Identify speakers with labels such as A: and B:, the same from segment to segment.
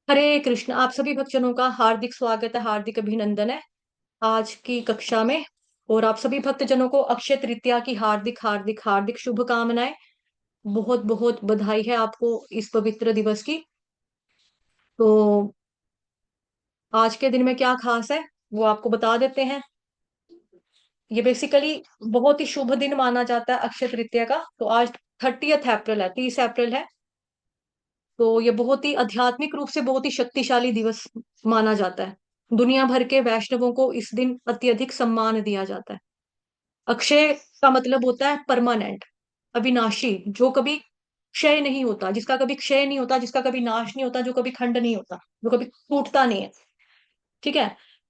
A: हरे कृष्ण। आप सभी भक्तजनों का हार्दिक स्वागत है, हार्दिक अभिनंदन है आज की कक्षा में। और आप सभी भक्तजनों को अक्षय तृतीया की हार्दिक हार्दिक हार्दिक शुभकामनाएं। बहुत बहुत बधाई है आपको इस पवित्र दिवस की। तो आज के दिन में क्या खास है वो आपको बता देते हैं। ये बेसिकली बहुत ही शुभ दिन माना जाता है अक्षय तृतीया का। तो आज 30 अप्रैल है, 30 अप्रैल है। तो ये बहुत ही आध्यात्मिक रूप से बहुत ही शक्तिशाली दिवस माना जाता है। दुनिया भर के वैष्णवों को इस दिन अत्यधिक सम्मान दिया जाता है। अक्षय का मतलब होता है परमानेंट, अविनाशी, जो कभी क्षय नहीं होता, जिसका कभी क्षय नहीं होता, जिसका कभी नाश नहीं होता, जो कभी खंड नहीं होता, जो कभी टूटता नहीं है। ठीक है।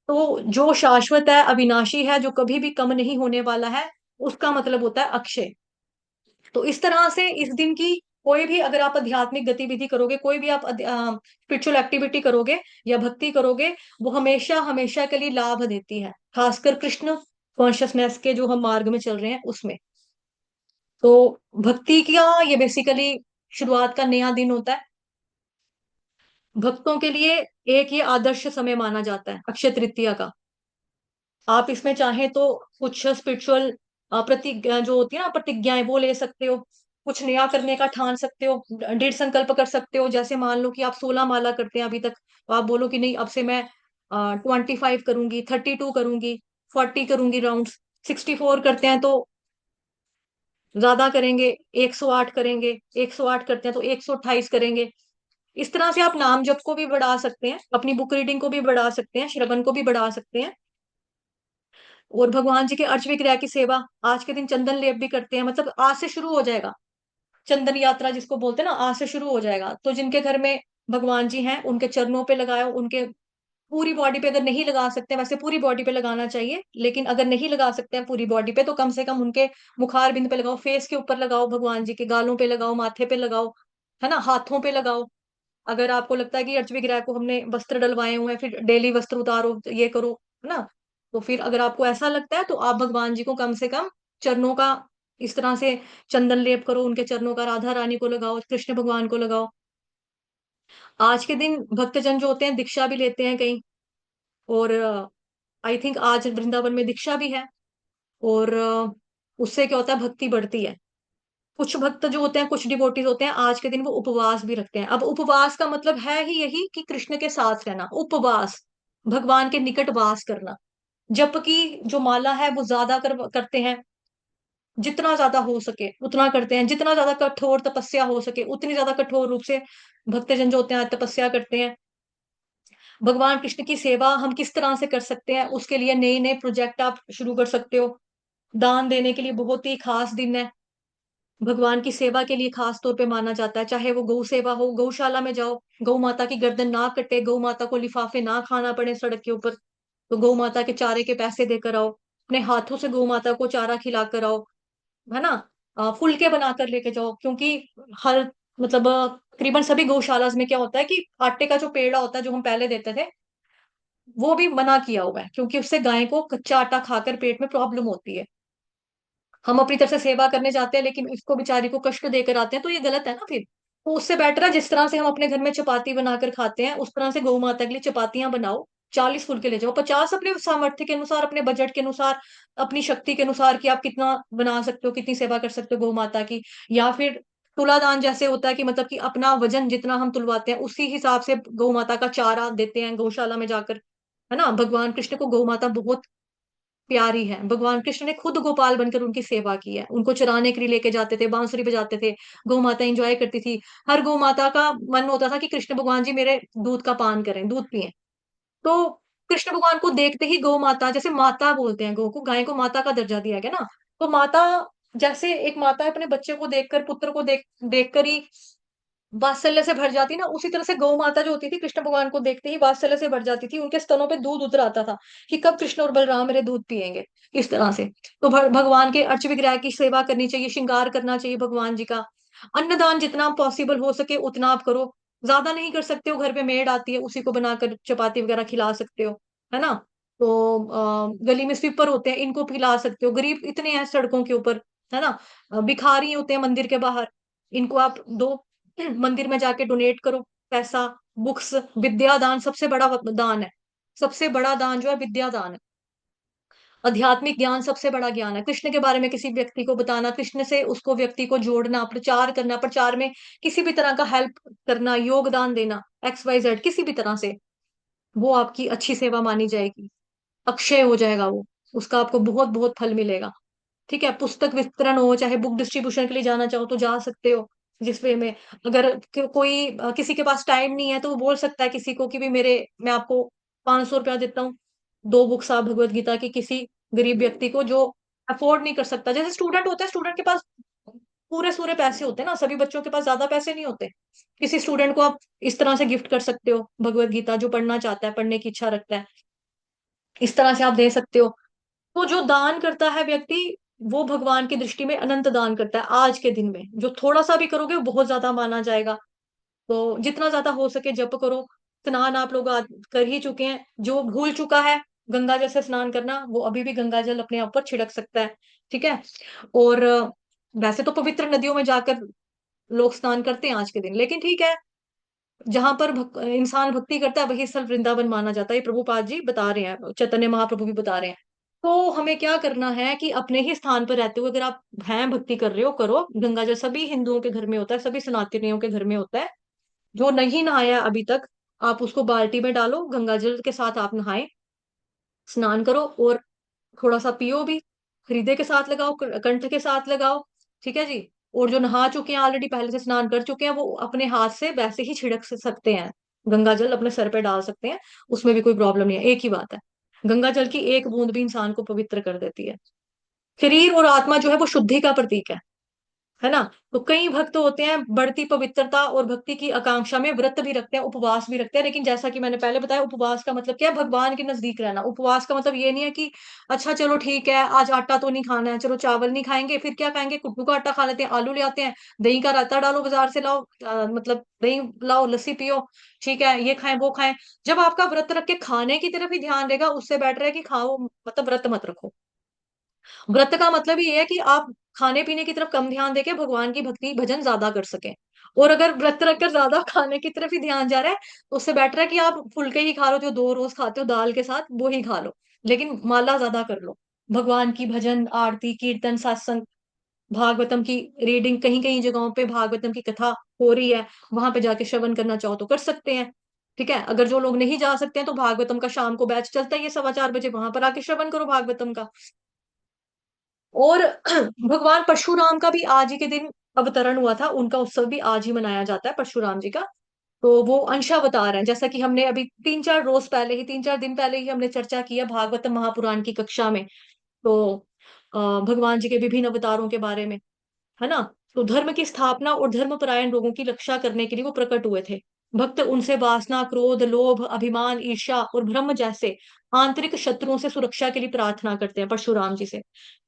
A: तो जो शाश्वत है, अविनाशी है, जो कभी भी कम नहीं होने वाला है, उसका मतलब होता है अक्षय। तो इस तरह से इस दिन की कोई भी अगर आप आध्यात्मिक गतिविधि करोगे, कोई भी आप स्पिरिचुअल एक्टिविटी करोगे या भक्ति करोगे, वो हमेशा हमेशा के लिए लाभ देती है, खासकर कृष्ण कॉन्शियसनेस के जो हम मार्ग में चल रहे हैं उसमें। तो भक्ति का ये बेसिकली शुरुआत का नया दिन होता है भक्तों के लिए। एक ये आदर्श समय माना जाता है अक्षय तृतीया का। आप इसमें चाहें तो कुछ स्पिरिचुअल प्रतिज्ञा जो होती है ना, प्रतिज्ञाएं, वो ले सकते हो। कुछ नया करने का ठान सकते हो, दृढ़ संकल्प कर सकते हो। जैसे मान लो कि आप 16 माला करते हैं अभी तक, तो आप बोलो कि नहीं, अब से मैं 25 करूंगी, 32 करूंगी, 40 करूंगी राउंड। 64 करते हैं तो ज्यादा करेंगे, 108 करेंगे, 108 करते हैं तो 128 करेंगे। इस तरह से आप नाम जप को भी बढ़ा सकते हैं, अपनी बुक रीडिंग को भी बढ़ा सकते हैं, श्रवण को भी बढ़ा सकते हैं। और भगवान जी के अर्च विग्रह की सेवा, आज के दिन चंदन लेप भी करते हैं। मतलब आज से शुरू हो जाएगा चंदन यात्रा जिसको बोलते हैं ना, आज से शुरू हो जाएगा। तो जिनके घर में भगवान जी हैं उनके चरणों पे लगाओ, उनके पूरी बॉडी पे। अगर नहीं लगा सकते, वैसे पूरी बॉडी पे लगाना चाहिए, लेकिन अगर नहीं लगा सकते हैं पूरी बॉडी पे, तो कम से कम उनके मुखार बिंद पे लगाओ, फेस के ऊपर लगाओ, भगवान जी के गालों पे लगाओ, माथे पे लगाओ, है ना, हाथों पे लगाओ। अगर आपको लगता है कि अर्च विग्रह को हमने वस्त्र डलवाए हुए हैं, फिर डेली वस्त्र उतारो, ये करो, है ना, तो फिर अगर आपको ऐसा लगता है तो आप भगवान जी को कम से कम चरणों का इस तरह से चंदन लेप करो, उनके चरणों का, राधा रानी को लगाओ, कृष्ण भगवान को लगाओ। आज के दिन भक्तजन जो होते हैं दीक्षा भी लेते हैं कहीं। और आई थिंक आज वृंदावन में दीक्षा भी है। और उससे क्या होता है, भक्ति बढ़ती है। कुछ भक्त जो होते हैं, कुछ डिवोटीज होते हैं, आज के दिन वो उपवास भी रखते हैं। अब उपवास का मतलब है ही यही कि कृष्ण के साथ रहना, उपवास, भगवान के निकट वास करना। जप की जो माला है वो ज्यादा करते हैं, जितना ज्यादा हो सके उतना करते हैं। जितना ज्यादा कठोर तपस्या हो सके उतनी ज्यादा कठोर रूप से भक्तजन जो होते हैं तपस्या करते हैं। भगवान कृष्ण की सेवा हम किस तरह से कर सकते हैं, उसके लिए नए नए प्रोजेक्ट आप शुरू कर सकते हो। दान देने के लिए बहुत ही खास दिन है, भगवान की सेवा के लिए खास तौर पे माना जाता है। चाहे वो गौ सेवा हो, गौशाला में जाओ, गौ माता की गर्दन ना कटे, गौ माता को लिफाफे ना खाना पड़े सड़क के ऊपर, तो गौ माता के चारे के पैसे देकर आओ, अपने हाथों से गौ माता को चारा खिला कर आओ, है ना। फुलके बनाकर लेके जाओ, क्योंकि हर मतलब तकरीबन सभी गौशाला में क्या होता है कि आटे का जो पेड़ा होता है जो हम पहले देते थे, वो भी मना किया हुआ है, क्योंकि उससे गाय को कच्चा आटा खाकर पेट में प्रॉब्लम होती है। हम अपनी तरफ से सेवा करने जाते हैं लेकिन इसको बेचारी को कष्ट देकर आते हैं, तो ये गलत है ना फिर। तो उससे बेटर है जिस तरह से हम अपने घर में चपाती बनाकर खाते हैं उस तरह से गौ माता के लिए चपातियां बनाओ। 40 फुलके ले जाओ, 50 अपने सामर्थ्य के अनुसार, अपने बजट के अनुसार, अपनी शक्ति के अनुसार कि आप कितना बना सकते हो, कितनी सेवा कर सकते हो गौ माता की। या फिर तुलादान जैसे होता है कि मतलब कि अपना वजन जितना हम तुलवाते हैं उसी हिसाब से गौ माता का चारा देते हैं गौशाला में जाकर, है ना। भगवान कृष्ण को गौ माता बहुत प्यारी है। भगवान कृष्ण ने खुद गोपाल बनकर उनकी सेवा की है, उनको चराने के लिए लेके जाते थे, बांसुरी बजाते थे, गौ माता एंजॉय करती थी। हर गौ माता का मन होता था कि कृष्ण भगवान जी मेरे दूध का पान करें, दूध पिए। तो कृष्ण भगवान को देखते ही गौ माता, जैसे माता बोलते हैं गौ को, गाय को माता का दर्जा दिया गया ना, तो माता, जैसे एक माता अपने बच्चे को देखकर, पुत्र को देखकर ही वात्सल्य से भर जाती ना, उसी तरह से गौ माता जो होती थी कृष्ण भगवान को देखते ही वात्सल्य से भर जाती थी। उनके स्तनों पे दूध उतर आता था कि कब कृष्ण और बलराम मेरे दूध पिएंगे, इस तरह से। तो भगवान के अर्च विग्रह की सेवा करनी चाहिए, श्रृंगार करना चाहिए भगवान जी का। अन्नदान जितना पॉसिबल हो सके उतना आप करो। ज्यादा नहीं कर सकते हो, घर पे मेड आती है, उसी को बनाकर चपाती वगैरह खिला सकते हो, है ना। तो गली में स्वीपर होते हैं, इनको खिला सकते हो। गरीब इतने हैं सड़कों के ऊपर, है ना। भिखारी होते हैं मंदिर के बाहर, इनको आप दो, मंदिर में जाके डोनेट करो। पैसा, बुक्स, विद्या दान सबसे बड़ा दान है। सबसे बड़ा दान जो है विद्या दान है। आध्यात्मिक ज्ञान सबसे बड़ा ज्ञान है। कृष्ण के बारे में किसी व्यक्ति को बताना, कृष्ण से उसको व्यक्ति को जोड़ना, प्रचार करना, प्रचार में किसी भी तरह का हेल्प करना, योगदान देना, XYZ किसी भी तरह से, वो आपकी अच्छी सेवा मानी जाएगी। अक्षय हो जाएगा वो, उसका आपको बहुत बहुत फल मिलेगा। ठीक है, पुस्तक वितरण हो, चाहे बुक डिस्ट्रीब्यूशन के लिए जाना चाहो तो जा सकते हो। जिस वे में, अगर कोई किसी के पास टाइम नहीं है तो वो बोल सकता है किसी को कि भी मेरे, मैं आपको 500 रुपया देता हूँ, 2 बुक्स आप भगवत गीता की किसी गरीब व्यक्ति को जो अफोर्ड नहीं कर सकता। जैसे स्टूडेंट होता है, स्टूडेंट के पास पूरे सूरे पैसे होते हैं ना, सभी बच्चों के पास ज्यादा पैसे नहीं होते। किसी स्टूडेंट को आप इस तरह से गिफ्ट कर सकते हो भगवत गीता, जो पढ़ना चाहता है, पढ़ने की इच्छा रखता है, इस तरह से आप दे सकते हो। तो जो दान करता है व्यक्ति, वो भगवान की दृष्टि में अनंत दान करता है। आज के दिन में जो थोड़ा सा भी करोगे वो बहुत ज्यादा माना जाएगा। तो जितना ज्यादा हो सके जप करो। स्नान आप लोग आज कर ही चुके हैं, जो भूल चुका है गंगा जल से स्नान करना, वो अभी भी गंगा जल अपने ऊपर छिड़क सकता है। ठीक है। और वैसे तो पवित्र नदियों में जाकर लोग स्नान करते हैं आज के दिन, लेकिन ठीक है, जहां पर इंसान भक्ति करता है वही स्थल वृंदावन माना जाता है। ये प्रभुपाद जी बता रहे हैं, चैतन्य महाप्रभु भी बता रहे हैं। तो हमें क्या करना है कि अपने ही स्थान पर रहते हुए, अगर आप हैं भक्ति कर रहे हो, करो। गंगा जल सभी हिंदुओं के घर में होता है, सभी सनातनियों के घर में होता है। जो नहीं नहाया अभी तक, आप उसको बाल्टी में डालो, गंगा जल के साथ आप नहाए, स्नान करो, और थोड़ा सा पियो भी। हृदय के साथ लगाओ, कंठ के साथ लगाओ। ठीक है जी। और जो नहा चुके हैं, ऑलरेडी पहले से स्नान कर चुके हैं, वो अपने हाथ से वैसे ही छिड़क सकते हैं, गंगा जल अपने सर पे डाल सकते हैं। उसमें भी कोई प्रॉब्लम नहीं है, एक ही बात है। गंगा जल की एक बूंद भी इंसान को पवित्र कर देती है। शरीर और आत्मा जो है वो शुद्धि का प्रतीक है ना। तो कई भक्त होते हैं बढ़ती पवित्रता और भक्ति की आकांक्षा में व्रत भी रखते हैं, उपवास भी रखते हैं। लेकिन जैसा कि मैंने पहले बताया, उपवास का मतलब क्या है? भगवान के नजदीक रहना। उपवास का मतलब ये नहीं है कि अच्छा चलो ठीक है, आज आटा तो नहीं खाना है, चलो चावल नहीं खाएंगे, फिर क्या खाएंगे? कुट्टू का आटा खा लेते हैं, आलू ले आते हैं, दही का रायता डालो बाजार से लाओ, मतलब दही लाओ, लस्सी पियो, ठीक है, ये खाएं वो खाएं। जब आपका व्रत रख के खाने की तरफ ही ध्यान रहेगा, उससे बेटर है कि खाओ, मतलब व्रत मत रखो। व्रत का मतलब ये है कि आप खाने पीने की तरफ कम ध्यान देके भगवान की भक्ति भजन ज्यादा कर सके। और अगर व्रत रखकर ज्यादा खाने की तरफ ही ध्यान जा रहा है, तो उससे बेटर है कि आप फुल्के ही खा लो, जो 2 रोज खाते हो दाल के साथ, वो ही खा लो। लेकिन माला ज्यादा कर लो। भगवान की भजन, आरती, कीर्तन, सत्संग, भागवतम की रीडिंग, कहीं कहीं जगहों पे भागवतम की कथा हो रही है, वहां पे जाके श्रवण करना चाहो तो कर सकते हैं। ठीक है। अगर जो लोग नहीं जा सकते हैं, तो भागवतम का शाम को बैच चलता है, ये 4:15 बजे, वहां पर आके श्रवण करो भागवतम का। और भगवान परशुराम का भी आज ही के दिन अवतरण हुआ था, उनका उत्सव भी आज ही मनाया जाता है, परशुराम जी का। तो वो अंशावतार हैं, जैसा कि हमने अभी 3-4 रोज पहले ही, 3-4 दिन पहले ही हमने चर्चा किया भागवत महापुराण की कक्षा में। तो भगवान जी के विभिन्न अवतारों के बारे में, है ना। तो धर्म की स्थापना और धर्मपरायण लोगों की रक्षा करने के लिए वो प्रकट हुए थे। भक्त उनसे वासना, क्रोध, लोभ, अभिमान, ईर्ष्या और भ्रम जैसे आंतरिक शत्रुओं से सुरक्षा के लिए प्रार्थना करते हैं, परशुराम जी से।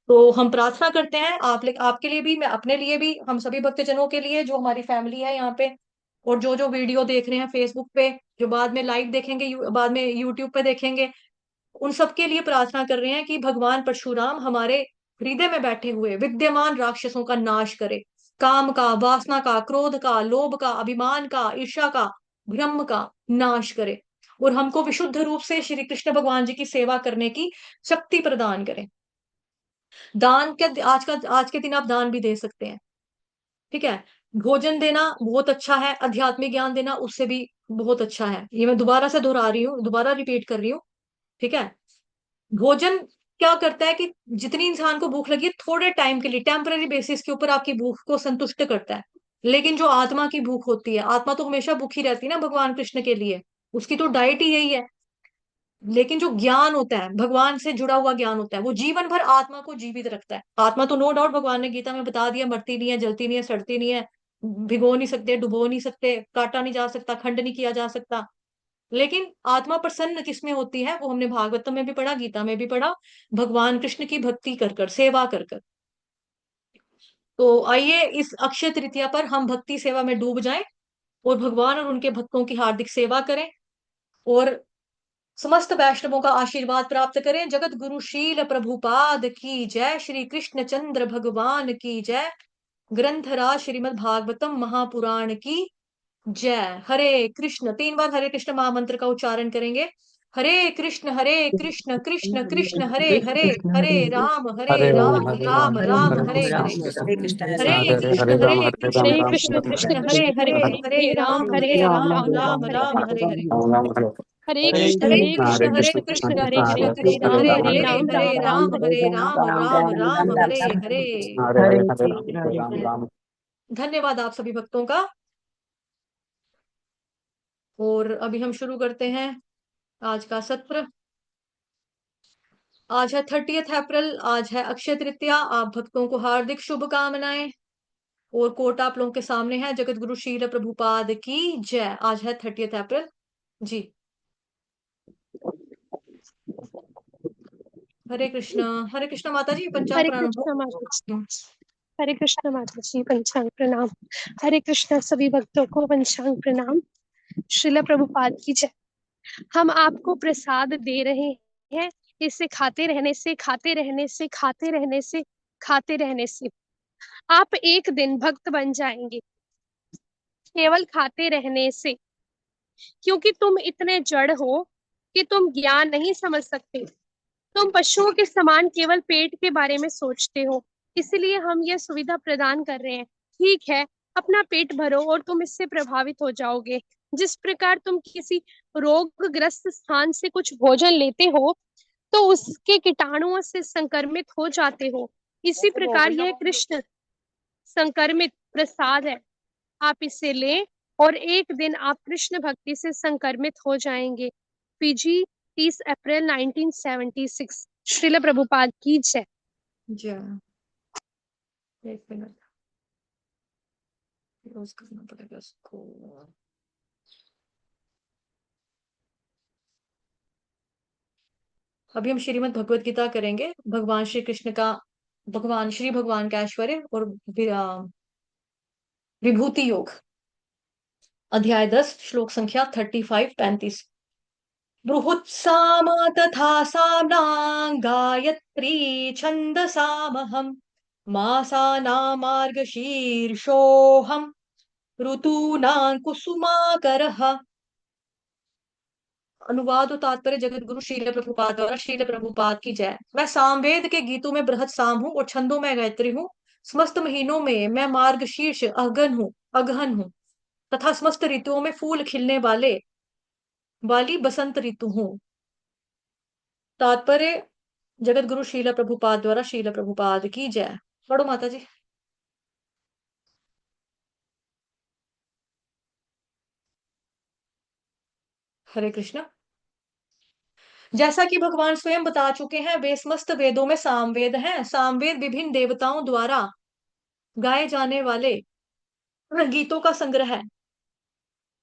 A: तो हम प्रार्थना करते हैं आपके लिए भी, मैं अपने लिए भी, हम सभी भक्तजनों के लिए, जो हमारी फैमिली है यहाँ पे, और जो जो वीडियो देख रहे हैं फेसबुक पे, जो बाद में लाइव देखेंगे, बाद में यूट्यूब पे देखेंगे, उन सबके लिए प्रार्थना कर रहे हैं कि भगवान परशुराम हमारे हृदय में बैठे हुए विद्यमान राक्षसों का नाश करे। काम का, वासना का, क्रोध का, लोभ का, अभिमान का, ईर्ष्या का, भ्रम का नाश करे, और हमको विशुद्ध रूप से श्री कृष्ण भगवान जी की सेवा करने की शक्ति प्रदान करें। दान के, आज के दिन आप दान भी दे सकते हैं। ठीक है। भोजन देना बहुत अच्छा है, आध्यात्मिक ज्ञान देना उससे भी बहुत अच्छा है। ये मैं दोबारा से दोहरा रही हूँ, दोबारा रिपीट कर रही हूँ। ठीक है। भोजन क्या करता है कि जितनी इंसान को भूख लगी है, थोड़े टाइम के लिए, टेम्पररी बेसिस के ऊपर आपकी भूख को संतुष्ट करता है। लेकिन जो आत्मा की भूख होती है, आत्मा तो हमेशा भूखी रहती है ना भगवान कृष्ण के लिए, उसकी तो डाइट ही यही है। लेकिन जो ज्ञान होता है, भगवान से जुड़ा हुआ ज्ञान होता है, वो जीवन भर आत्मा को जीवित रखता है। आत्मा तो नो डाउट भगवान ने गीता में बता दिया, मरती नहीं है, जलती नहीं है, सड़ती नहीं है, भिगो नहीं सकते, डुबो नहीं सकते, काटा नहीं जा सकता, खंड नहीं किया जा सकता। लेकिन आत्मा प्रसन्न किसमें होती है? वो हमने भागवतम में भी पढ़ा, गीता में भी पढ़ा, भगवान कृष्ण की भक्ति कर कर, सेवा कर कर। तो आइए इस अक्षय तृतीया पर हम भक्ति सेवा में डूब जाएं, और भगवान और उनके भक्तों की हार्दिक सेवा करें, और समस्त वैष्णवों का आशीर्वाद प्राप्त करें। जगत गुरु शील प्रभुपाद की जय, श्री कृष्ण चंद्र भगवान की जय, ग्रंथराज श्रीमद् भागवतम महापुराण की जय। हरे कृष्ण, 3 बार हरे कृष्ण महामंत्र का उच्चारण करेंगे। हरे कृष्ण कृष्ण कृष्ण हरे हरे, हरे राम
B: हरे
A: राम
B: राम हरे
A: राम
B: राम
A: राम
B: हरे
A: हरे हरे।
C: हरे कृष्ण
A: हरे
B: हरे राम हरे राम
A: कृष्ण
B: राम
A: कृष्ण
B: हरे
A: कृष्ण
B: हरे
A: हरे हरे, हरे
C: हरे
A: राम
C: राम
A: राम
C: हरे
A: राम
C: राम
A: हरे हरे।
B: राम राम हरे
C: हरे
A: हरे
C: कृष्ण
A: कृष्ण कृष्ण कृष्ण कृष्ण
B: हरे
A: हरे
B: राम
A: हरे,
B: हरे
A: हरे राम राम राम हरे हरे।
B: हरे हरे हरे राम हरे राम राम।
A: धन्यवाद आप सभी भक्तों का। और अभी हम शुरू करते हैं आज का सत्र। आज है 30 अप्रैल, आज है अक्षय तृतीया। आप भक्तों को हार्दिक शुभकामनाएं। और कोट आप लोगों के सामने है। जगत गुरु श्रील प्रभुपाद की जय। आज है 30 अप्रैल जी। हरे कृष्ण माता जी, पंचांग
D: हरे
A: प्रणाम।
D: कृष्ण माता जी। हरे कृष्ण माता जी, पंचांग प्रणाम। हरे कृष्ण सभी भक्तों को पंचांग प्रणाम। श्रील प्रभुपाद की जय। हम आपको प्रसाद दे रहे हैं। इसे खाते रहने से, खाते रहने से, खाते रहने से, खाते रहने से आप एक दिन भक्त बन जाएंगे, केवल खाते रहने से। क्योंकि तुम इतने जड़ हो कि तुम ज्ञान नहीं समझ सकते। तुम पशुओं के समान केवल पेट के बारे में सोचते हो, इसलिए हम यह सुविधा प्रदान कर रहे हैं। ठीक है, अपना पेट भरो और तुम इससे प्रभावित हो जाओगे। जिस प्रकार तुम किसी रोगग्रस्त स्थान से कुछ भोजन लेते हो तो उसके कीटाणुओं से संक्रमित हो जाते हो, इसी प्रकार यह कृष्ण संक्रमित प्रसाद है। आप इसे लें और एक दिन आप कृष्ण भक्ति से संक्रमित हो जाएंगे। पीजी 30 अप्रैल 1976। श्रील प्रभुपाद की जय।
A: जय। एक मिनट क्लोज करना पड़ेगा इसको। अभी हम श्रीमद् भगवत गीता करेंगे। भगवान श्री कृष्ण का, भगवान का ऐश्वर्य और विभूति योग, अध्याय 10, श्लोक संख्या 35-35। बृहुत्साम तथा साम्नां गायत्री छन्दसामहम् मासानां मार्गशीर्षोऽहम् ऋतूनां कुसुमाकरः। अनुवाद और तात्पर्य जगत गुरु श्रील प्रभुपाद द्वारा। श्रील प्रभुपाद की जय। मैं सामवेद के गीतों में बृहत साम हूँ और छंदों में गायत्री हूँ। समस्त महीनों में मैं मार्गशीर्ष अगहन हूँ तथा समस्त ऋतुओं में फूल खिलने वाली बसंत ऋतु हूँ। तात्पर्य जगत गुरु श्रील प्रभुपाद द्वारा। श्रील प्रभुपाद की जय। पढ़ो माता जी। हरे कृष्ण। जैसा कि भगवान स्वयं बता चुके हैं, वे समस्त वेदों में सामवेद हैं। सामवेद विभिन्न देवताओं द्वारा गाए जाने वाले गीतों का संग्रह है।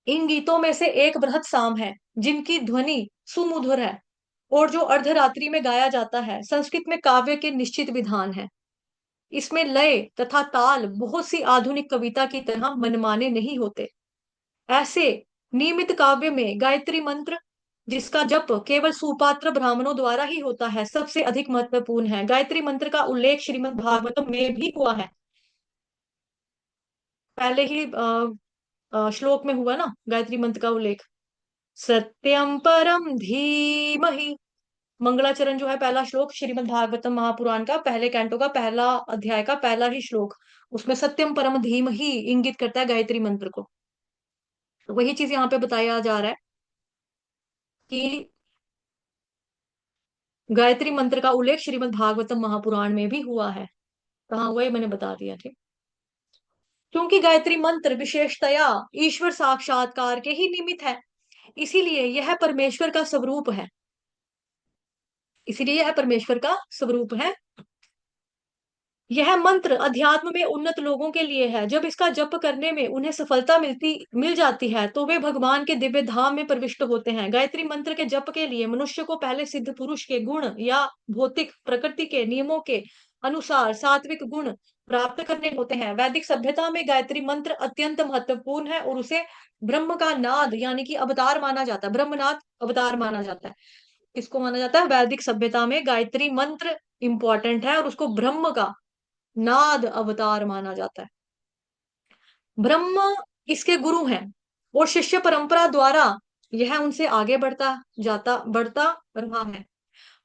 A: इन गीतों में से एक बृहत साम है, जिनकी ध्वनि सुमधुर है और जो अर्धरात्रि में गाया जाता है। संस्कृत में काव्य के निश्चित विधान है। इसमें लय तथा ताल बहुत सी आधुनिक कविता की तरह मनमाने नहीं होते। ऐसे नियमित काव्य में गायत्री मंत्र, जिसका जप केवल सुपात्र ब्राह्मणों द्वारा ही होता है, सबसे अधिक महत्वपूर्ण है। गायत्री मंत्र का उल्लेख श्रीमद् भागवतम में भी हुआ है। पहले ही श्लोक में हुआ ना गायत्री मंत्र का उल्लेख। सत्यम परम धीमहि। मंगलाचरण जो है पहला श्लोक श्रीमद् भागवतम महापुराण का पहले कैंटो का पहला अध्याय का पहला ही श्लोक, उसमें सत्यम परम धीमहि इंगित करता है गायत्री मंत्र को। तो वही चीज यहाँ पे बताया जा रहा है कि गायत्री मंत्र का उल्लेख श्रीमद् भागवतम महापुराण में भी हुआ है। कहाँ हुआ ये मैंने बता दिया, ठीक। क्योंकि गायत्री मंत्र विशेषतया ईश्वर साक्षात्कार के ही निमित्त है, इसीलिए यह परमेश्वर का स्वरूप है। इसीलिए यह परमेश्वर का स्वरूप है। यह मंत्र अध्यात्म में उन्नत लोगों के लिए है। जब इसका जप करने में उन्हें सफलता मिल जाती है तो वे भगवान के दिव्य धाम में प्रविष्ट होते हैं। गायत्री मंत्र के जप के लिए मनुष्य को पहले सिद्ध पुरुष के गुण या भौतिक प्रकृति के नियमों के अनुसार सात्विक गुण प्राप्त करने होते हैं। वैदिक सभ्यता में गायत्री मंत्र अत्यंत महत्वपूर्ण है और उसे ब्रह्म का नाद यानी कि अवतार माना जाता है। ब्रह्मनाद अवतार माना जाता है। किसको माना जाता है? वैदिक सभ्यता में गायत्री मंत्र इंपॉर्टेंट है और उसको ब्रह्म का नाद अवतार माना जाता है। ब्रह्म इसके गुरु हैं। और शिष्य परंपरा द्वारा यह उनसे आगे बढ़ता रहा है।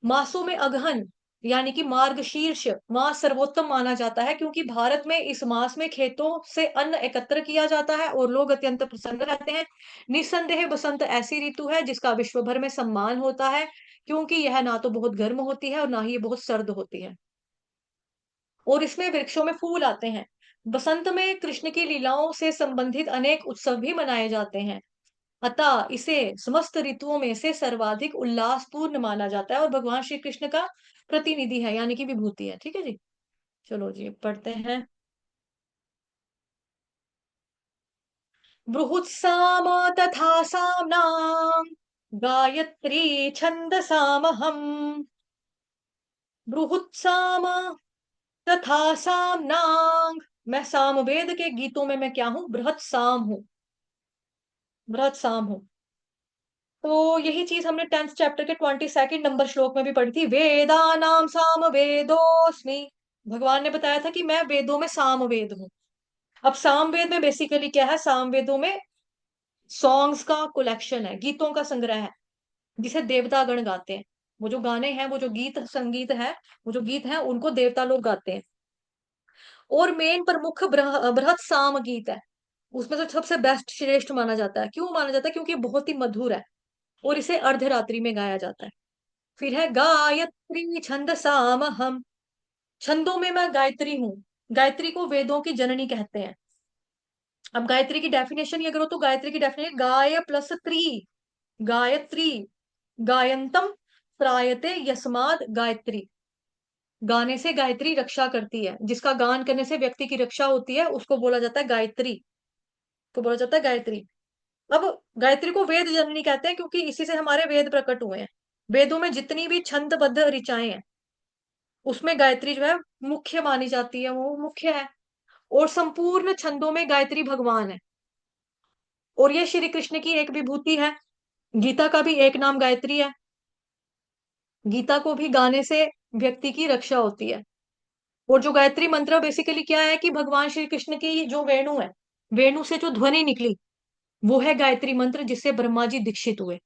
A: मासों में अगहन यानी कि मार्गशीर्ष मास सर्वोत्तम माना जाता है, क्योंकि भारत में इस मास में खेतों से अन्न एकत्र किया जाता है और लोग अत्यंत प्रसन्न रहते हैं। निस्संदेह बसंत ऐसी ऋतु है जिसका विश्व भर में सम्मान होता है, क्योंकि यह ना तो बहुत गर्म होती है और ना ही ये बहुत सर्द होती है, और इसमें वृक्षों में फूल आते हैं। बसंत में कृष्ण की लीलाओं से संबंधित अनेक उत्सव भी मनाए जाते हैं, अतः इसे समस्त ऋतुओं में से सर्वाधिक उल्लासपूर्ण माना जाता है और भगवान श्री कृष्ण का प्रतिनिधि है, यानी कि विभूति है। ठीक है जी, चलो जी पढ़ते हैं। बृहुत्साम तथा साम्नां गायत्री छन्दसामहम्। बृहुत्साम तथा साम्नां, मैं सामवेद के गीतों में मैं क्या हूं? बृहत साम हूं, बृहत साम हूं। तो यही चीज हमने 10th चैप्टर के 22 नंबर श्लोक में भी पढ़ी थी। वेदानाम साम वेदोस्मि, भगवान ने बताया था कि मैं वेदों में साम वेद हूं। अब साम वेद में बेसिकली क्या है? साम वेदों में सॉन्ग्स का कलेक्शन है, गीतों का संग्रह है, जिसे देवता गण गाते हैं। वो जो गाने हैं, वो जो गीत संगीत है, वो जो गीत है, उनको देवता लोग गाते हैं। और मेन प्रमुख बृहत साम गीत है, उसमें तो सबसे बेस्ट श्रेष्ठ माना जाता है। क्यों माना जाता है? क्योंकि बहुत ही मधुर है और इसे अर्धरात्रि में गाया जाता है। फिर है गायत्री छंद साम हम, छंदों में मैं गायत्री हूँ। गायत्री को वेदों की जननी कहते हैं। अब गायत्री की डेफिनेशन ये करो तो गायत्री की डेफिनेशन गाय प्लस त्री, गायत्री, गायंतम त्रायते यस्माद गायत्री, गाने से गायत्री रक्षा करती है। जिसका गान करने से व्यक्ति की रक्षा होती है उसको बोला जाता है गायत्री, को बोला जाता है गायत्री। अब गायत्री को वेद जननी कहते हैं क्योंकि इसी से हमारे वेद प्रकट हुए हैं। वेदों में जितनी भी छंदबद्ध ऋचाएं हैं उसमें गायत्री जो है मुख्य मानी जाती है, वो मुख्य है। और संपूर्ण छंदों में गायत्री भगवान है, और ये श्री कृष्ण की एक विभूति है। गीता का भी एक नाम गायत्री है। गीता को भी गाने से व्यक्ति की रक्षा होती है। और जो गायत्री मंत्र बेसिकली क्या है कि भगवान श्री कृष्ण की जो वेणु है, वेणु से जो ध्वनि निकली वो है गायत्री मंत्र, जिससे ब्रह्मा जी दीक्षित हुए।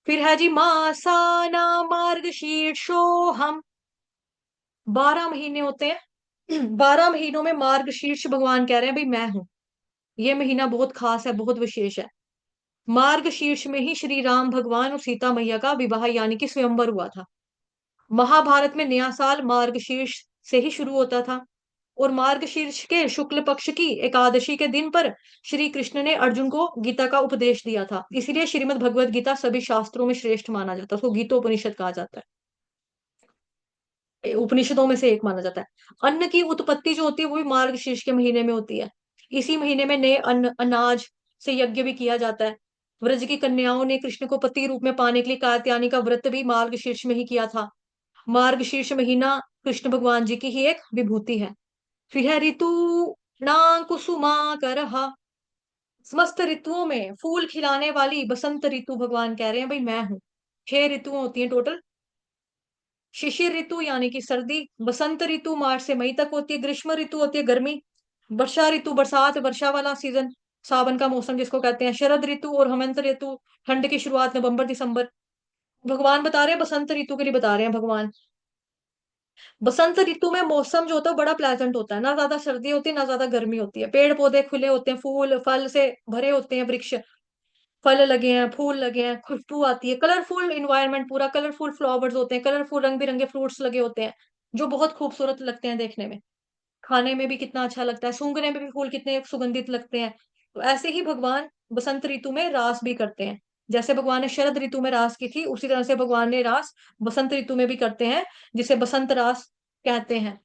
A: फिर है जी मासाना मार्ग शीर्षो हम, 12 महीने होते हैं। 12 महीनों में मार्ग शीर्ष भगवान कह रहे हैं भाई मैं हूं। ये महीना बहुत खास है, बहुत विशेष है। मार्ग शीर्ष में ही श्री राम भगवान और सीता मैया का विवाह यानी कि स्वयंवर हुआ था। महाभारत में नया साल मार्गशीर्ष से ही शुरू होता था, और मार्गशीर्ष के शुक्ल पक्ष की एकादशी के दिन पर श्री कृष्ण ने अर्जुन को गीता का उपदेश दिया था। इसलिए श्रीमद् भगवत गीता सभी शास्त्रों में श्रेष्ठ माना जाता है, उसको गीतोपनिषद कहा जाता है, उपनिषदों में से एक माना जाता है। अन्न की उत्पत्ति जो होती है वो भी मार्गशीर्ष के महीने में होती है। इसी महीने में नए अन्न अनाज से यज्ञ भी किया जाता है। व्रज की कन्याओं ने कृष्ण को पति रूप में पाने के लिए कात्यायनी का व्रत भी मार्गशीर्ष में ही किया था। मार्गशीर्ष महीना कृष्ण भगवान जी की ही एक विभूति है। फिर है ऋतु ना कुसुमाकर, समस्त ऋतुओं में फूल खिलाने वाली बसंत ऋतु भगवान कह रहे हैं भाई मैं हूं। 6 ऋतुएं होती हैं टोटल। शिशिर ऋतु यानी कि सर्दी, बसंत ऋतु मार्च से मई तक होती है, ग्रीष्म ऋतु होती है गर्मी, वर्षा ऋतु बरसात वर्षा वाला सीजन, सावन का मौसम जिसको कहते हैं, शरद ऋतु और हेमंत ऋतु ठंड की शुरुआत नवंबर दिसंबर। भगवान बता रहे हैं बसंत ऋतु के लिए बता रहे हैं भगवान। बसंत ऋतु में मौसम जो होता है बड़ा प्लेजेंट होता है, ना ज्यादा सर्दी होती है ना ज्यादा गर्मी होती है। पेड़ पौधे खुले होते हैं, फूल फल से भरे होते हैं, वृक्ष फल लगे हैं, फूल लगे हैं, खुशबू आती है, कलरफुल इन्वायरमेंट, पूरा कलरफुल फ्लावर्स होते हैं, कलरफुल रंग बिरंगे फ्रूट्स लगे होते हैं जो बहुत खूबसूरत लगते हैं देखने में। खाने में भी कितना अच्छा लगता है, सूंघने में भी फूल कितने सुगंधित लगते हैं। तो ऐसे ही भगवान बसंत ऋतु में रास भी करते हैं। जैसे भगवान ने शरद ऋतु में रास की थी उसी तरह से भगवान ने रास बसंत ऋतु में भी करते हैं, जिसे बसंत रास कहते हैं।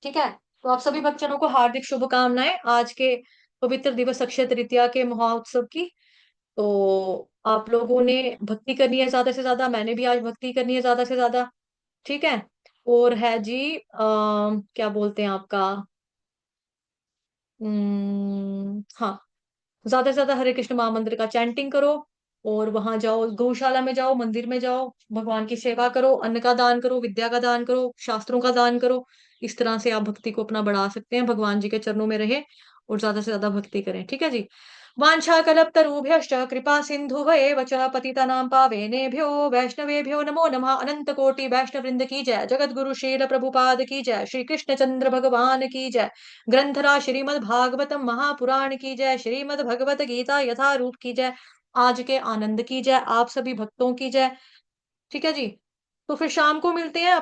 A: ठीक है, तो आप सभी बच्चों को हार्दिक शुभकामनाएं आज के पवित्र दिवस अक्षय तृतीया के महोत्सव की। तो आप लोगों ने भक्ति करनी है ज्यादा से ज्यादा, मैंने भी आज भक्ति करनी है ज्यादा से ज्यादा। ठीक है, और है जी क्या बोलते हैं आपका, हाँ, ज्यादा से ज्यादा हरे कृष्ण महामंत्र का चैंटिंग करो, और वहां जाओ, गौशाला में जाओ, मंदिर में जाओ, भगवान की सेवा करो, अन्न का दान करो, विद्या का दान करो, शास्त्रों का दान करो। इस तरह से आप भक्ति को अपना बढ़ा सकते हैं, भगवान जी के चरणों में रहे और ज्यादा से ज्यादा भक्ति करें। ठीक है जी। वाञ्छा कल्पतरुभ्यश्च कृपा सिन्धुभैव च पतितानां पावनेभ्यो वैष्णवेभ्यो नमो नमः। अनंत कोटि वैष्णव वृंद की जय। जगत गुरु श्रील प्रभुपाद की जय। श्री कृष्ण चंद्र भगवान की जय। ग्रंथरा श्रीमद् भागवतम महापुराण की जय। श्रीमद् भगवत गीता यथा रूप की जय। आज के आनंद की जय। आप सभी भक्तों की जय। ठीक है जी, तो फिर शाम को मिलते हैं।